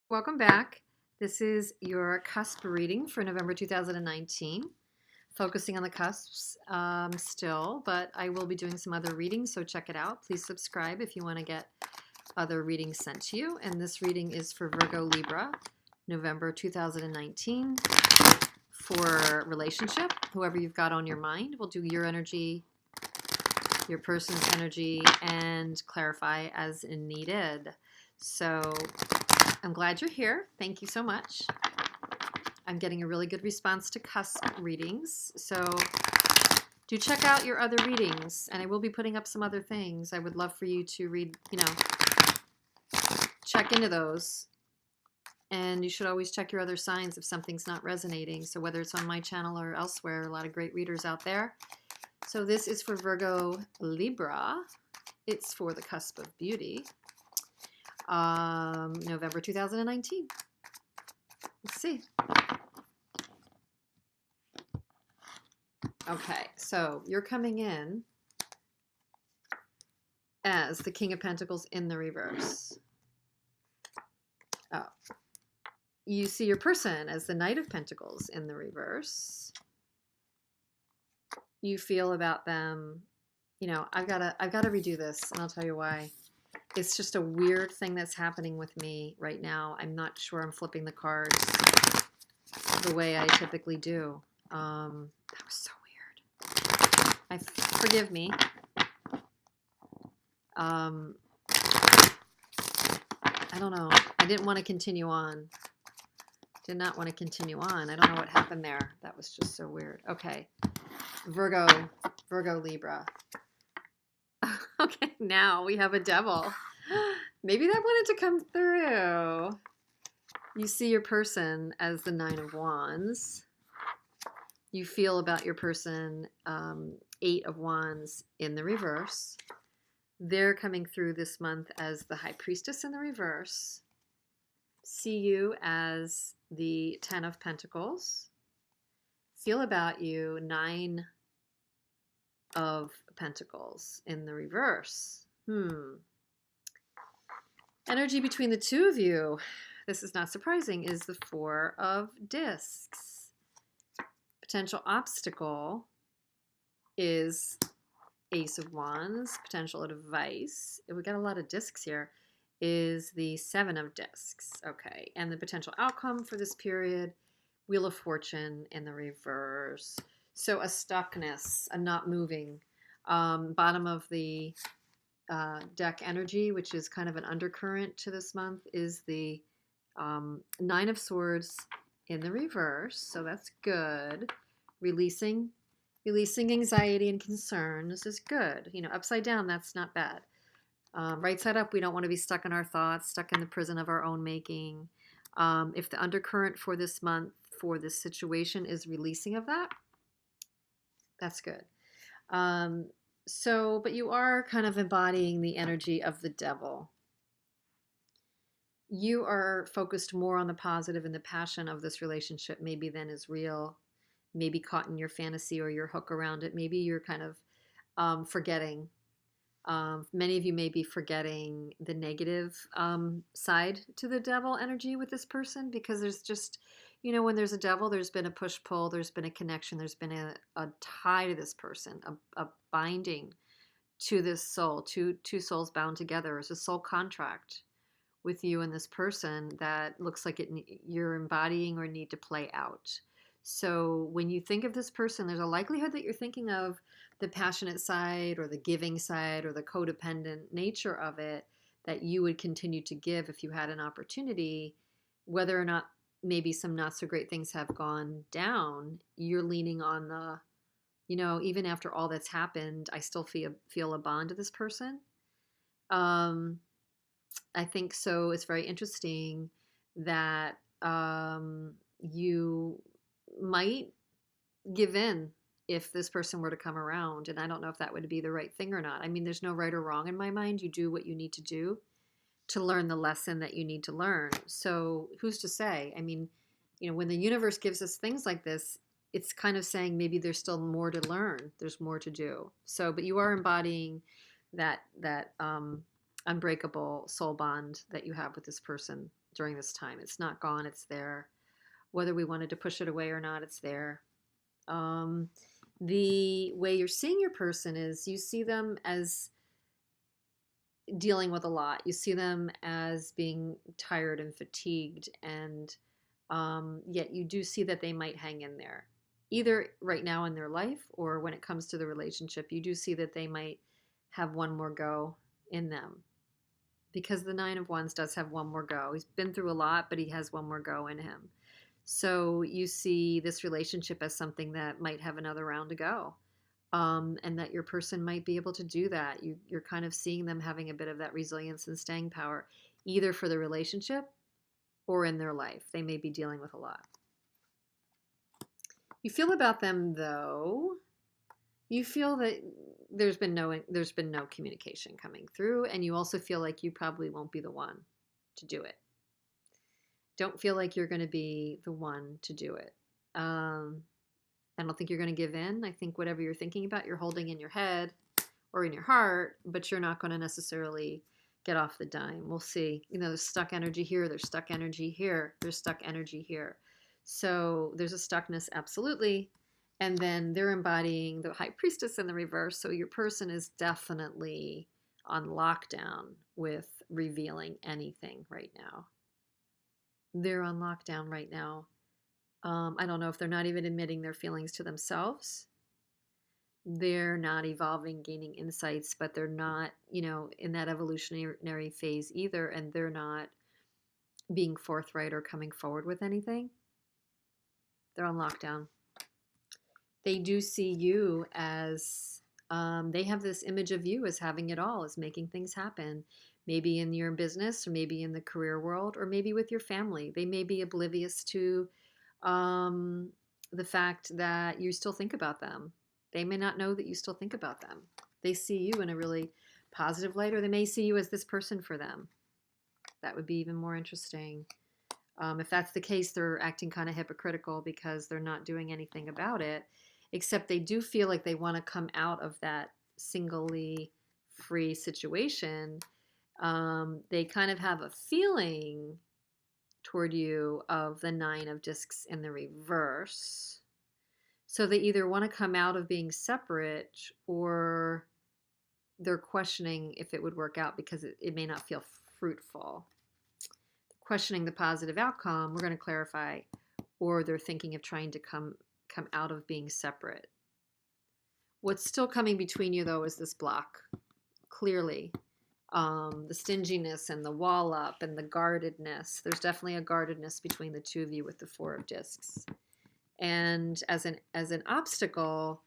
Welcome back. This is your cusp reading for November 2019, focusing on the cusps still, but I will be doing some other readings, so check it out. Please subscribe if you want to get other readings sent to you. And this reading is for Virgo Libra, November 2019, for relationship. Whoever you've got on your mind, we'll do your energy, your person's energy, and clarify as needed. So I'm glad you're here. Thank you so much. I'm getting a really good response to cusp readings. So do check out your other readings, and I will be putting up some other things. I would love for you to read, check into those. And you should always check your other signs if something's not resonating. So whether it's on my channel or elsewhere, a lot of great readers out there. So this is for Virgo Libra. It's for the cusp of beauty. November 2019. Let's see. Okay, so you're coming in as the King of Pentacles in the reverse. Oh. You see your person as the Knight of Pentacles in the reverse. You feel about them, I've got to redo this, and I'll tell you why. It's just a weird thing that's happening with me right now. I'm not sure I'm flipping the cards the way I typically do. That was so weird. Forgive me. I don't know. I didn't want to continue on. Did not want to continue on. I don't know what happened there. That was just so weird. Okay. Virgo Libra. Okay, now we have a devil. Maybe that wanted to come through. You see your person as the Nine of Wands. You feel about your person, Eight of Wands in the reverse. They're coming through this month as the High Priestess in the reverse. See you as the Ten of Pentacles. Feel about you, Nine of Pentacles in the reverse. Energy between the two of you, this is not surprising, is the Four of Discs. Potential obstacle is Ace of Wands. Potential advice, we got a lot of discs here, is the Seven of Discs. Okay, and the potential outcome for this period, Wheel of Fortune in the reverse. So a stuckness, a not moving. Bottom of the deck energy, which is kind of an undercurrent to this month, is the Nine of Swords in the reverse. So that's good. Releasing anxiety and concern. This is good. Upside down, that's not bad. Right side up, we don't want to be stuck in our thoughts, stuck in the prison of our own making. If the undercurrent for this month, for this situation, is releasing of that, that's good. But you are kind of embodying the energy of the devil. You are focused more on the positive and the passion of this relationship, maybe than is real, maybe caught in your fantasy or your hook around it. Maybe you're kind of forgetting. Many of you may be forgetting the negative side to the devil energy with this person, because there's just, when there's a devil, there's been a push-pull, there's been a connection, there's been a tie to this person, a binding to this soul, two souls bound together. It's a soul contract with you and this person that looks like you're embodying or need to play out. So when you think of this person, there's a likelihood that you're thinking of the passionate side or the giving side or the codependent nature of it that you would continue to give if you had an opportunity. Whether or not maybe some not so great things have gone down, you're leaning on the, even after all that's happened, I still feel a bond to this person. I think so. It's very interesting that you might give in if this person were to come around. And I don't know if that would be the right thing or not. I mean, there's no right or wrong in my mind. You do what you need to do to learn the lesson that you need to learn. So who's to say? I mean, when the universe gives us things like this, it's kind of saying maybe there's still more to learn. There's more to do. So, but you are embodying that unbreakable soul bond that you have with this person during this time. It's not gone, it's there. Whether we wanted to push it away or not, it's there. Um, the way you're seeing your person is you see them as dealing with a lot. You see them as being tired and fatigued, and yet you do see that they might hang in there. Either right now in their life or when it comes to the relationship, you do see that they might have one more go in them. Because the Nine of Wands does have one more go. He's been through a lot, but he has one more go in him. So you see this relationship as something that might have another round to go. And that your person might be able to do that. You're kind of seeing them having a bit of that resilience and staying power, either for the relationship or in their life. They may be dealing with a lot. You feel about them, though, you feel that there's been no communication coming through, and you also feel like you probably won't be the one to do it. Don't feel like you're going to be the one to do it. I don't think you're going to give in. I think whatever you're thinking about, you're holding in your head or in your heart, but you're not going to necessarily get off the dime. We'll see. There's stuck energy here. There's stuck energy here. There's stuck energy here. So there's a stuckness, absolutely. And then they're embodying the High Priestess in the reverse. So your person is definitely on lockdown with revealing anything right now. They're on lockdown right now. I don't know if they're not even admitting their feelings to themselves. They're not evolving, gaining insights, but they're not, in that evolutionary phase either. And they're not being forthright or coming forward with anything. They're on lockdown. They do see you as, they have this image of you as having it all, as making things happen. Maybe in your business, or maybe in the career world, or maybe with your family. They may be oblivious to the fact that you still think about them. They may not know that you still think about them. They see you in a really positive light, or they may see you as this person for them. That would be even more interesting. If that's the case, they're acting kind of hypocritical because they're not doing anything about it, except they do feel like they want to come out of that singly free situation. They kind of have a feeling toward you of the Nine of Discs in the reverse. So they either want to come out of being separate, or they're questioning if it would work out because it may not feel fruitful. Questioning the positive outcome, we're going to clarify, or they're thinking of trying to come out of being separate. What's still coming between you, though, is this block, clearly. The stinginess and the wall up and the guardedness. There's definitely a guardedness between the two of you with the Four of Discs. And as an obstacle,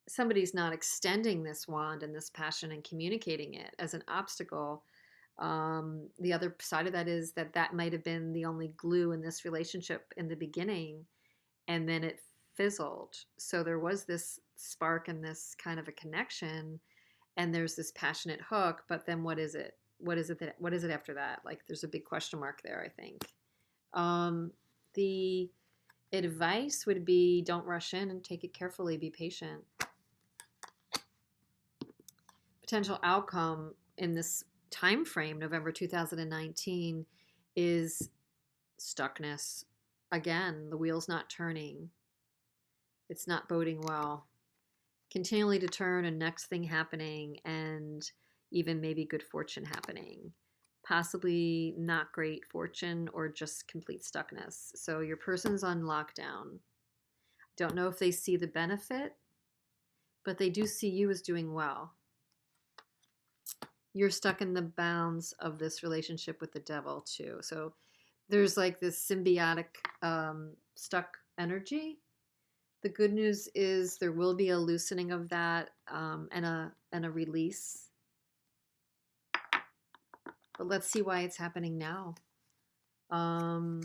somebody's not extending this wand and this passion and communicating it as an obstacle. The other side of that is that might have been the only glue in this relationship in the beginning, and then it fizzled. So there was this spark and this kind of a connection, and there's this passionate hook, but then what is it? What is it after that? Like, there's a big question mark there, I think. The advice would be, don't rush in and take it carefully, be patient. Potential outcome in this time frame, November 2019, is stuckness. Again, the wheel's not turning. It's not boding well. Continually to turn, a next thing happening, and even maybe good fortune happening. Possibly not great fortune, or just complete stuckness. So your person's on lockdown. Don't know if they see the benefit, but they do see you as doing well. You're stuck in the bounds of this relationship with the devil too. So there's like this symbiotic stuck energy. The good news is there will be a loosening of that, and a release. But let's see why it's happening now. Oh,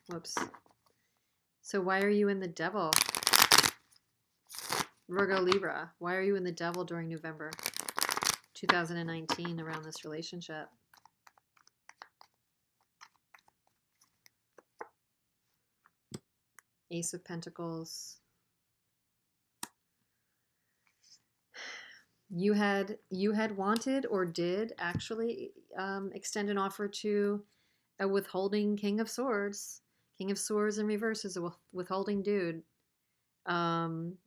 whoops. So why are you in the devil? Virgo Libra, why are you in the devil during November 2019 around this relationship? Ace of Pentacles. You had wanted or did actually extend an offer to a withholding King of Swords. King of Swords in reverse is a withholding dude. Um,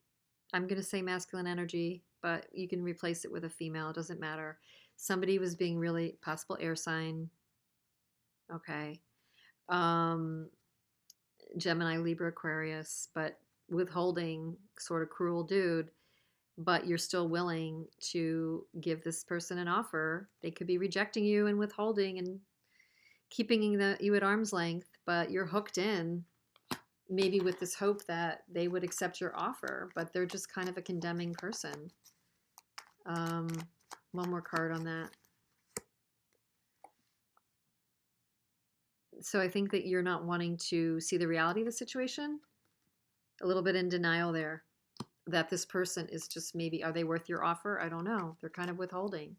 I'm gonna say masculine energy, but you can replace it with a female. It doesn't matter. Somebody was being really possible air sign. Okay. Um, Gemini, Libra, Aquarius, but withholding, sort of cruel dude. But you're still willing to give this person an offer. They could be rejecting you and withholding and keeping you at arm's length, but you're hooked in, maybe with this hope that they would accept your offer, but they're just kind of a condemning person. Um, one more card on that. So I think that you're not wanting to see the reality of the situation. A little bit in denial there. That this person is just maybe, are they worth your offer? I don't know. They're kind of withholding.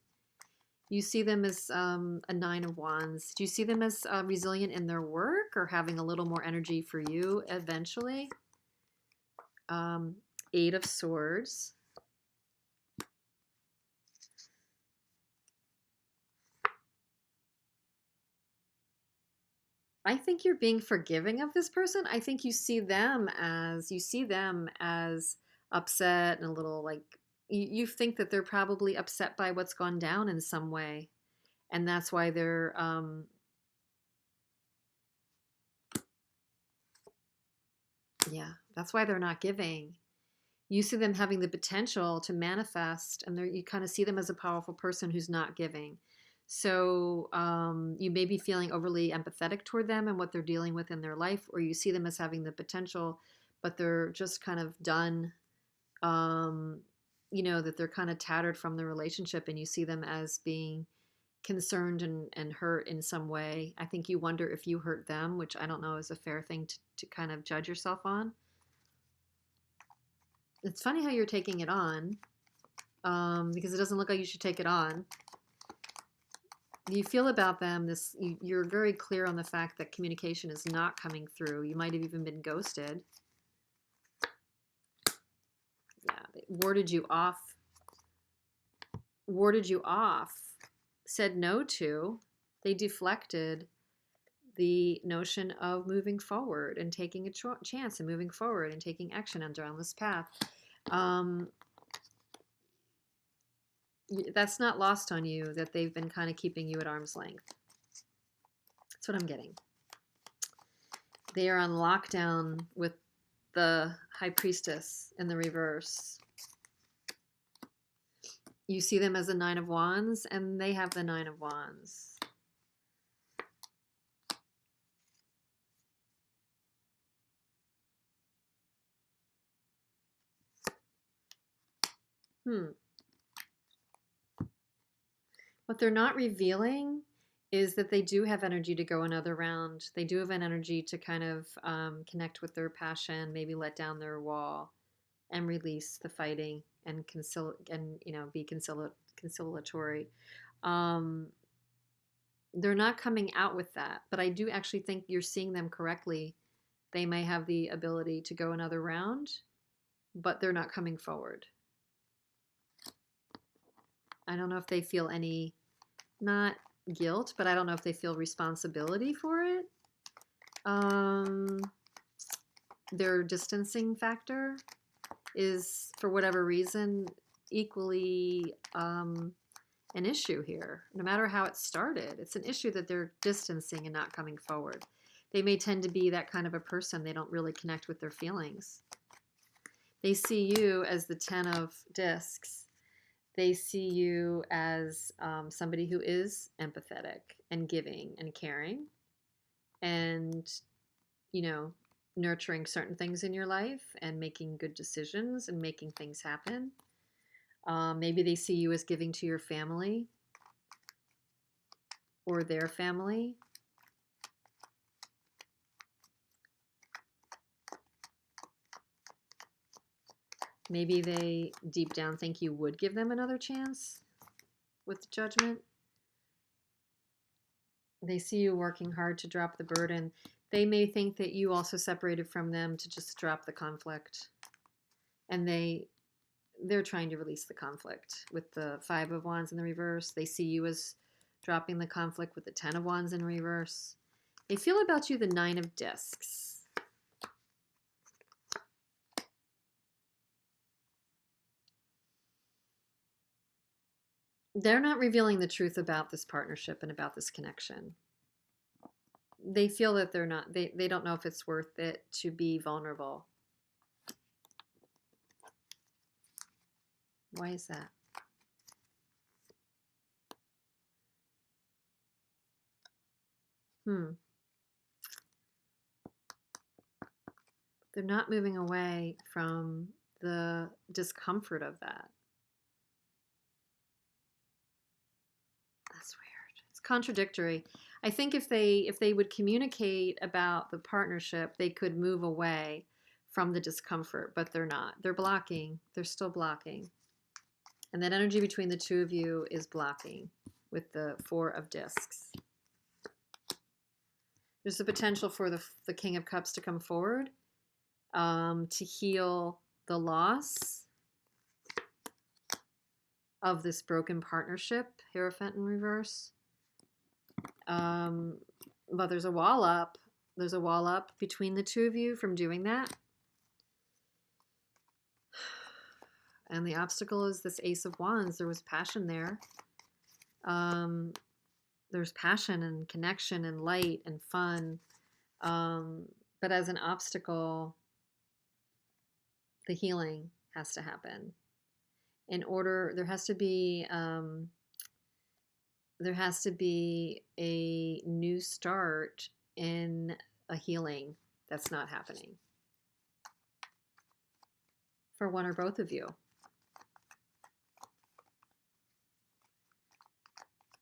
You see them as a Nine of Wands. Do you see them as resilient in their work or having a little more energy for you eventually? Eight of Swords. I think you're being forgiving of this person. I think you see them as upset and a little like you think that they're probably upset by what's gone down in some way, and that's why they're yeah, that's why they're not giving. You see them having the potential to manifest, and you kind of see them as a powerful person who's not giving. So you may be feeling overly empathetic toward them and what they're dealing with in their life, or you see them as having the potential, but they're just kind of done. Um, that they're kind of tattered from the relationship, and you see them as being concerned and hurt in some way. I think you wonder if you hurt them, which I don't know is a fair thing to kind of judge yourself on. It's funny how you're taking it on, because it doesn't look like you should take it on. You feel about them you're very clear on the fact that communication is not coming through. You might have even been ghosted. Yeah, they warded you off, said no to. They deflected the notion of moving forward and taking a chance and moving forward and taking action on this path. That's not lost on you that they've been kind of keeping you at arm's length. That's what I'm getting. They are on lockdown with the High Priestess in the reverse. You see them as a Nine of Wands, and they have the Nine of Wands. What they're not revealing is that they do have energy to go another round. They do have an energy to kind of connect with their passion, maybe let down their wall and release the fighting and be conciliatory. They're not coming out with that, but I do actually think you're seeing them correctly. They may have the ability to go another round, but they're not coming forward. I don't know if they feel any, not guilt, but I don't know if they feel responsibility for it. Their distancing factor is, for whatever reason, equally an issue here. No matter how it started, it's an issue that they're distancing and not coming forward. They may tend to be that kind of a person. They don't really connect with their feelings. They see you as the Ten of Discs. They see you as somebody who is empathetic and giving and caring and, nurturing certain things in your life and making good decisions and making things happen. Maybe they see you as giving to your family or their family. Maybe they deep down think you would give them another chance with the Judgment. They see you working hard to drop the burden. They may think that you also separated from them to just drop the conflict. And they they're trying to release the conflict with the Five of Wands in the reverse. They see you as dropping the conflict with the Ten of Wands in reverse. They feel about you the Nine of Discs. They're not revealing the truth about this partnership and about this connection. They feel that they're not, they don't know if it's worth it to be vulnerable. Why is that? They're not moving away from the discomfort of that. That's weird. It's contradictory. I think if they would communicate about the partnership, they could move away from the discomfort, but they're not. They're blocking. They're still blocking. And that energy between the two of you is blocking with the Four of Discs. There's the potential for the King of Cups to come forward to heal the loss of this broken partnership, Hierophant in reverse. But there's a wall up. There's a wall up between the two of you from doing that. And the obstacle is this Ace of Wands. There was passion there. There's passion and connection and light and fun. But as an obstacle, the healing has to happen. In order, there has to be a new start in a healing that's not happening for one or both of you.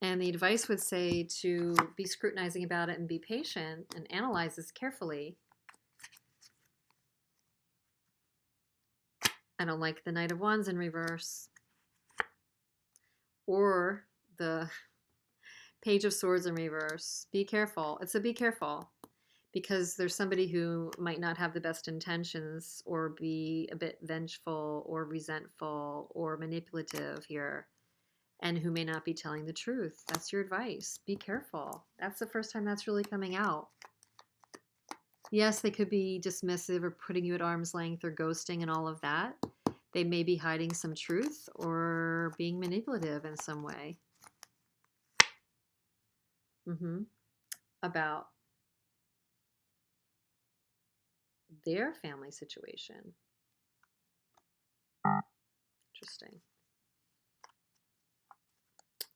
And the advice would say to be scrutinizing about it and be patient and analyze this carefully. I don't like the Knight of Wands in reverse. Or the Page of Swords in reverse. Be careful. It's a be careful. Because there's somebody who might not have the best intentions or be a bit vengeful or resentful or manipulative here. And who may not be telling the truth. That's your advice. Be careful. That's the first time that's really coming out. Yes, they could be dismissive or putting you at arm's length or ghosting and all of that. They may be hiding some truth or being manipulative in some way. About their family situation. Interesting.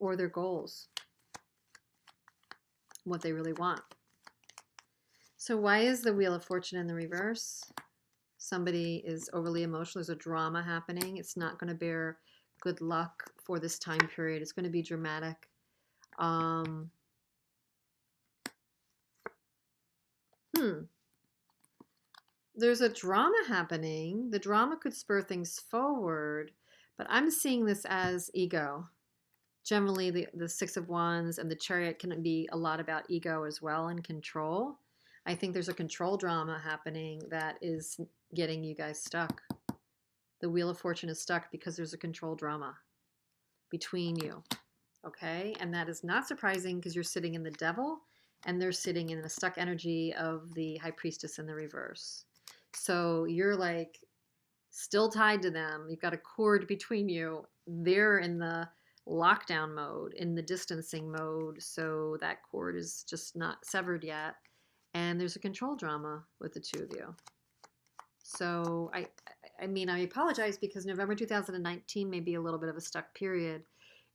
Or their goals. What they really want. So why is the Wheel of Fortune in the reverse? Somebody is overly emotional. There's a drama happening. It's not going to bear good luck for this time period. It's going to be dramatic. There's a drama happening. The drama could spur things forward, but I'm seeing this as ego. Generally, the Six of Wands and the Chariot can be a lot about ego as well and control. I think there's a control drama happening that is getting you guys stuck. The Wheel of Fortune is stuck because there's a control drama between you. Okay? And that is not surprising because you're sitting in the Devil and they're sitting in the stuck energy of the High Priestess in the reverse. So you're like still tied to them. You've got a cord between you. They're in the lockdown mode, in the distancing mode, so that cord is just not severed yet, and there's a control drama with the two of you. So I mean, I apologize because November 2019 may be a little bit of a stuck period.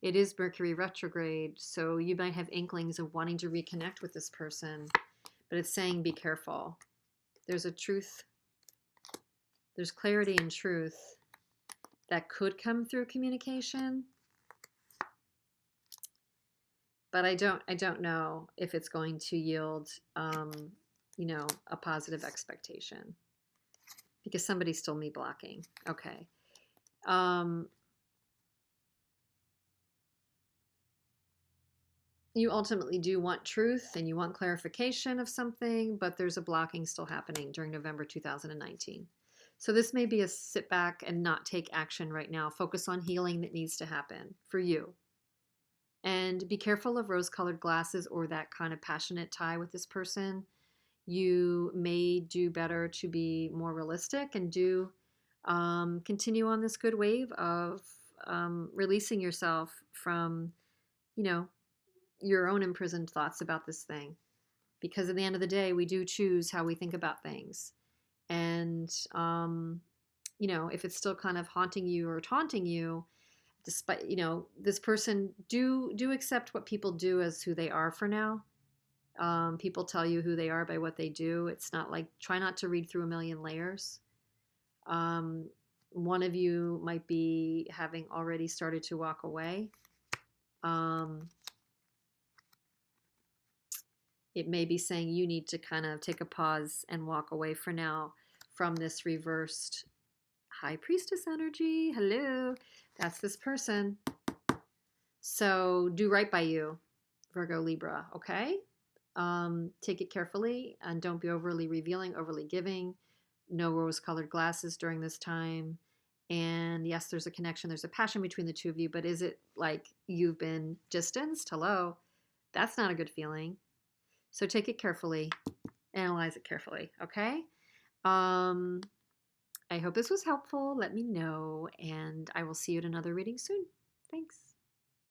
It is Mercury retrograde, so you might have inklings of wanting to reconnect with this person, but it's saying be careful. There's a truth, there's clarity and truth that could come through communication. But I don't know if it's going to yield, you know, a positive expectation because somebody's still me blocking. Okay. You ultimately do want truth and you want clarification of something, but there's a blocking still happening during November 2019. So this may be a sit back and not take action right now. Focus on healing that needs to happen for you. And be careful of rose-colored glasses or that kind of passionate tie with this person. You may do better to be more realistic and do continue on this good wave of releasing yourself from, you know, your own imprisoned thoughts about this thing. Because at the end of the day, we do choose how we think about things. And, if it's still kind of haunting you or taunting you, despite, this person, do accept what people do as who they are for now. People tell you who they are by what they do. It's not like, try not to read through a million layers. Um, One of you might be having already started to walk away. It may be saying you need to kind of take a pause and walk away for now from this reversed High Priestess energy. Hello, that's this person. So do right by you, Virgo Libra, okay? Take it carefully and don't be overly revealing, overly giving. No rose-colored glasses during this time. And yes, there's a connection, there's a passion between the two of you, but is it like you've been distanced? Hello? That's not a good feeling. So take it carefully, analyze it carefully, okay? I hope this was helpful. Let me know, and I will see you at another reading soon. Thanks.